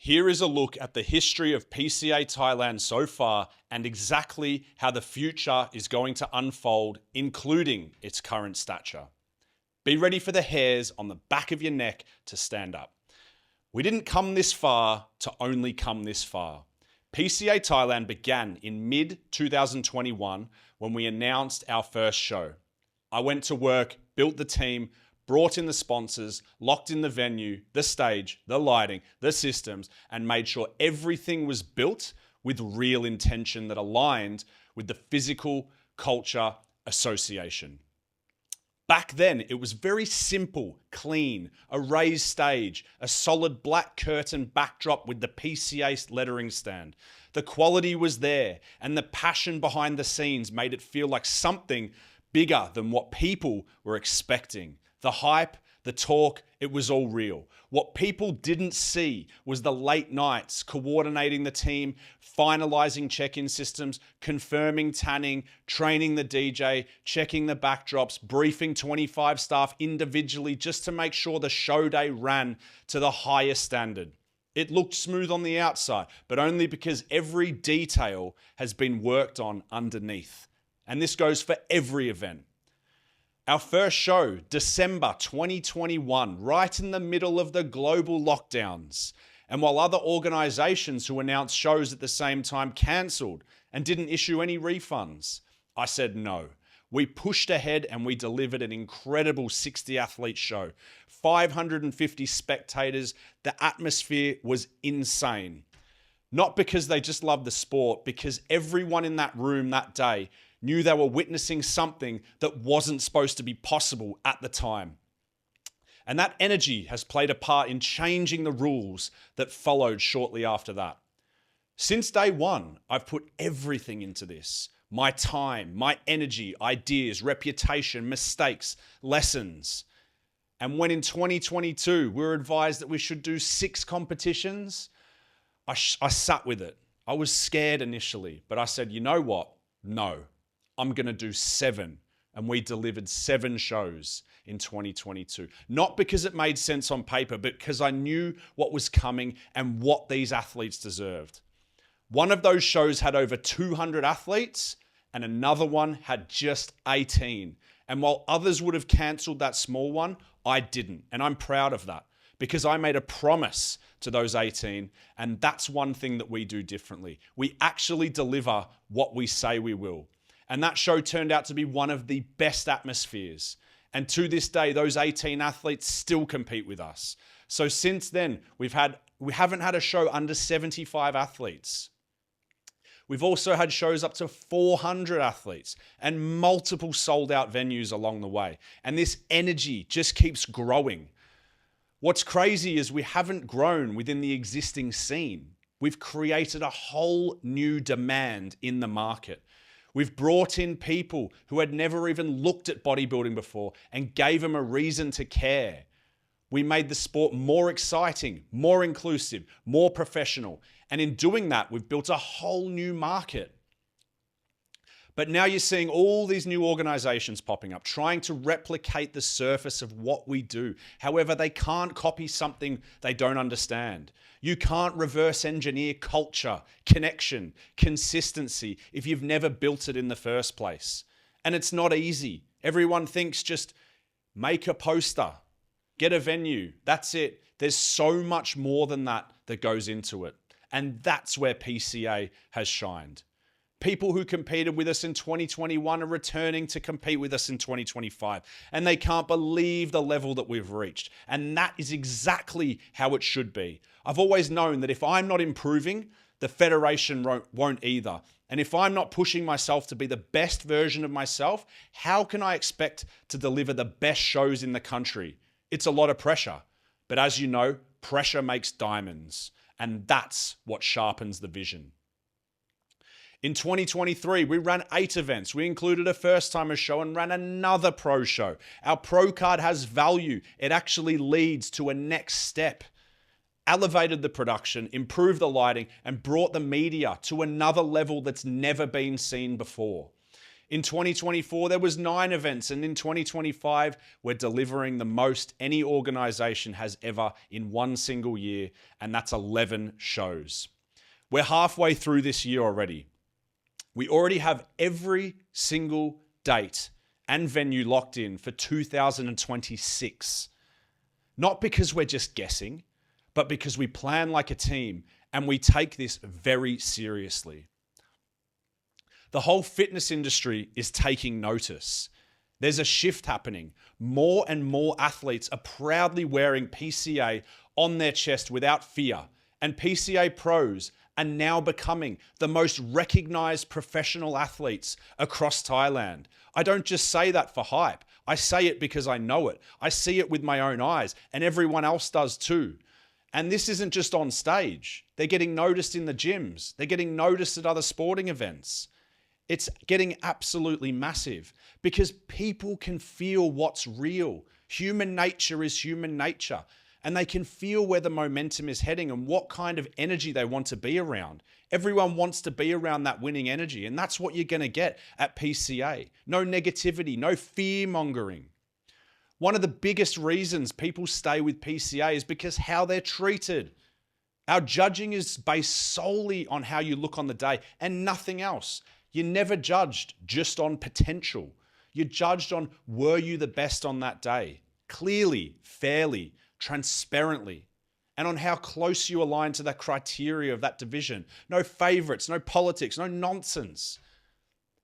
Here is a look at the history of PCA Thailand so far and exactly how the future is going to unfold, including its current stature. Be ready for the hairs on the back of your neck to stand up. We didn't come this far to only come this far. PCA Thailand began in mid-2021 when we announced our first show. I went to work, built the team, brought in the sponsors, locked in the venue, the stage, the lighting, the systems, and made sure everything was built with real intention that aligned with the physical culture association. Back then, it was very simple, clean, a raised stage, a solid black curtain backdrop with the PCA lettering stand. The quality was there, and the passion behind the scenes made it feel like something bigger than what people were expecting. The hype, the talk, it was all real. What people didn't see was the late nights, coordinating the team, finalizing check-in systems, confirming tanning, training the DJ, checking the backdrops, briefing 25 staff individually just to make sure the show day ran to the highest standard. It looked smooth on the outside, but only because every detail has been worked on underneath. And this goes for every event. Our first show, December 2021, right in the middle of the global lockdowns. And while other organizations who announced shows at the same time cancelled and didn't issue any refunds, I said no. We pushed ahead and we delivered an incredible 60 athlete show. 550 spectators. The atmosphere was insane. Not because they just loved the sport, because everyone in that room that day knew they were witnessing something that wasn't supposed to be possible at the time. And that energy has played a part in changing the rules that followed shortly after that. Since day one, I've put everything into this. My time, my energy, ideas, reputation, mistakes, lessons. And when in 2022, we were advised that we should do 6 competitions, I sat with it. I was scared initially, but I said, you know what? No. I'm going to do 7. And we delivered 7 shows in 2022. Not because it made sense on paper, but because I knew what was coming and what these athletes deserved. One of those shows had over 200 athletes and another one had just 18. And while others would have canceled that small one, I didn't. And I'm proud of that because I made a promise to those 18. And that's one thing that we do differently. We actually deliver what we say we will. And that show turned out to be one of the best atmospheres. And to this day, those 18 athletes still compete with us. So since then, we haven't had a show under 75 athletes. We've also had shows up to 400 athletes and multiple sold out venues along the way. And this energy just keeps growing. What's crazy is we haven't grown within the existing scene. We've created a whole new demand in the market. We've brought in people who had never even looked at bodybuilding before and gave them a reason to care. We made the sport more exciting, more inclusive, more professional. And in doing that, we've built a whole new market. But now you're seeing all these new organizations popping up, trying to replicate the surface of what we do. However, they can't copy something they don't understand. You can't reverse engineer culture, connection, consistency if you've never built it in the first place. And it's not easy. Everyone thinks just make a poster, get a venue, that's it. There's so much more than that goes into it. And that's where PCA has shined. People who competed with us in 2021 are returning to compete with us in 2025. And they can't believe the level that we've reached. And that is exactly how it should be. I've always known that if I'm not improving, the federation won't either. And if I'm not pushing myself to be the best version of myself, how can I expect to deliver the best shows in the country? It's a lot of pressure. But as you know, pressure makes diamonds. And that's what sharpens the vision. In 2023, we ran 8 events. We included a first-timer show and ran another pro show. Our pro card has value. It actually leads to a next step. Elevated the production, improved the lighting, and brought the media to another level that's never been seen before. In 2024, there was 9 events, and in 2025, we're delivering the most any organization has ever in one single year, and that's 11 shows. We're halfway through this year already. We already have every single date and venue locked in for 2026. Not because we're just guessing, but because we plan like a team and we take this very seriously. The whole fitness industry is taking notice. There's a shift happening. More and more athletes are proudly wearing PCA on their chest without fear, and PCA pros are now becoming the most recognized professional athletes across Thailand. I don't just say that for hype. I say it because I know it. I see it with my own eyes, and everyone else does too. And this isn't just on stage. They're getting noticed in the gyms. They're getting noticed at other sporting events. It's getting absolutely massive because people can feel what's real. Human nature is human nature, and they can feel where the momentum is heading and what kind of energy they want to be around. Everyone wants to be around that winning energy, and that's what you're going to get at PCA. No negativity, no fear mongering. One of the biggest reasons people stay with PCA is because how they're treated. Our judging is based solely on how you look on the day and nothing else. You're never judged just on potential. You're judged on, were you the best on that day? Clearly, fairly, transparently, and on how close you align to the criteria of that division. No favorites, no politics, no nonsense.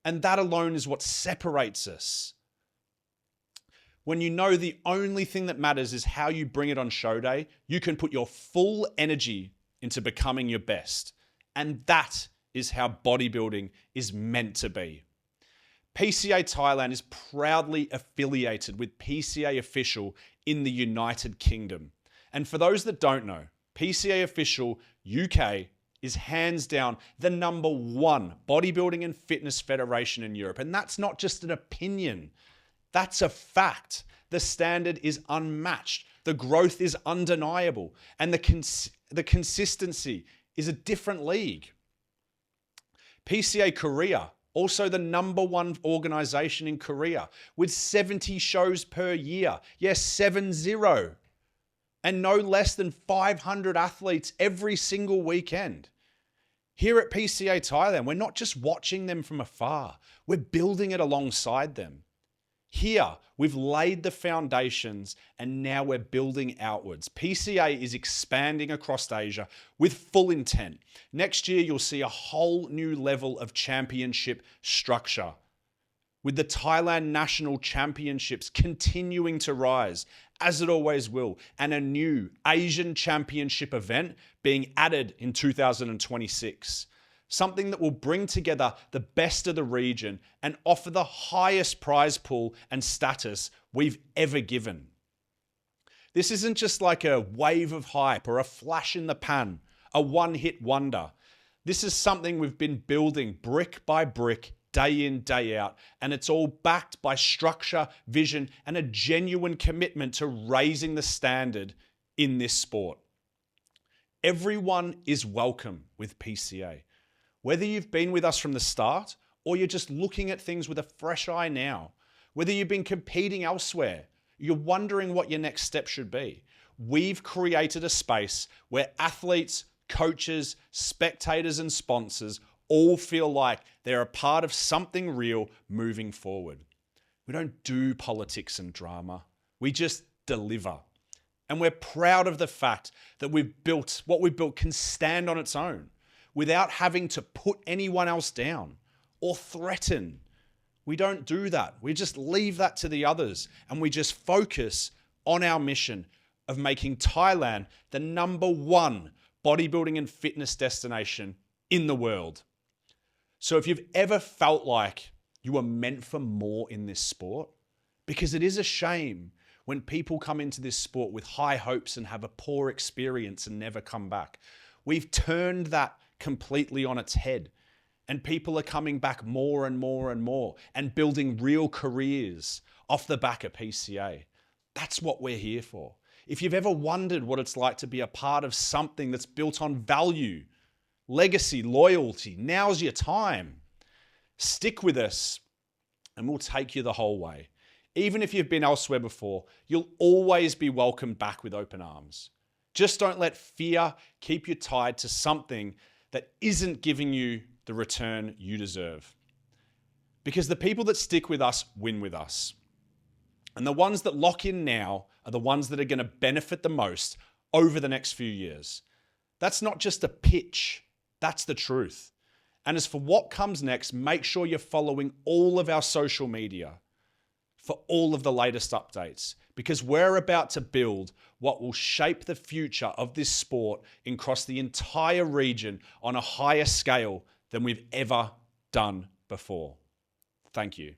And that alone is what separates us. When you know the only thing that matters is how you bring it on show day, you can put your full energy into becoming your best. And that is how bodybuilding is meant to be. PCA Thailand is proudly affiliated with PCA Official in the United Kingdom. And for those that don't know, PCA Official UK is hands down the #1 bodybuilding and fitness federation in Europe. And that's not just an opinion. That's a fact. The standard is unmatched. The growth is undeniable. And the consistency is a different league. PCA Korea, also the #1 organization in Korea with 70 shows per year. Yes, 70. And no less than 500 athletes every single weekend. Here at PCA Thailand, we're not just watching them from afar. We're building it alongside them. Here, we've laid the foundations and now we're building outwards. PCA is expanding across Asia with full intent. Next year, you'll see a whole new level of championship structure, with the Thailand National Championships continuing to rise, as it always will, and a new Asian Championship event being added in 2026. Something that will bring together the best of the region and offer the highest prize pool and status we've ever given. This isn't just like a wave of hype or a flash in the pan, a one-hit wonder. This is something we've been building brick by brick, day in, day out, and it's all backed by structure, vision, and a genuine commitment to raising the standard in this sport. Everyone is welcome with PCA. Whether you've been with us from the start or you're just looking at things with a fresh eye now, whether you've been competing elsewhere, you're wondering what your next step should be, we've created a space where athletes, coaches, spectators, and sponsors all feel like they're a part of something real moving forward. We don't do politics and drama. We just deliver. And we're proud of the fact that what we've built can stand on its own, without having to put anyone else down or threaten. We don't do that. We just leave that to the others, and we just focus on our mission of making Thailand the #1 bodybuilding and fitness destination in the world. So if you've ever felt like you were meant for more in this sport, because it is a shame when people come into this sport with high hopes and have a poor experience and never come back. We've turned that completely on its head, and people are coming back more and more and more and building real careers off the back of PCA. That's what we're here for. If you've ever wondered what it's like to be a part of something that's built on value, legacy, loyalty, now's your time. Stick with us and we'll take you the whole way. Even if you've been elsewhere before, you'll always be welcomed back with open arms. Just don't let fear keep you tied to something that isn't giving you the return you deserve. Because the people that stick with us win with us. And the ones that lock in now are the ones that are going to benefit the most over the next few years. That's not just a pitch, that's the truth. And as for what comes next, make sure you're following all of our social media for all of the latest updates, because we're about to build what will shape the future of this sport across the entire region on a higher scale than we've ever done before. Thank you.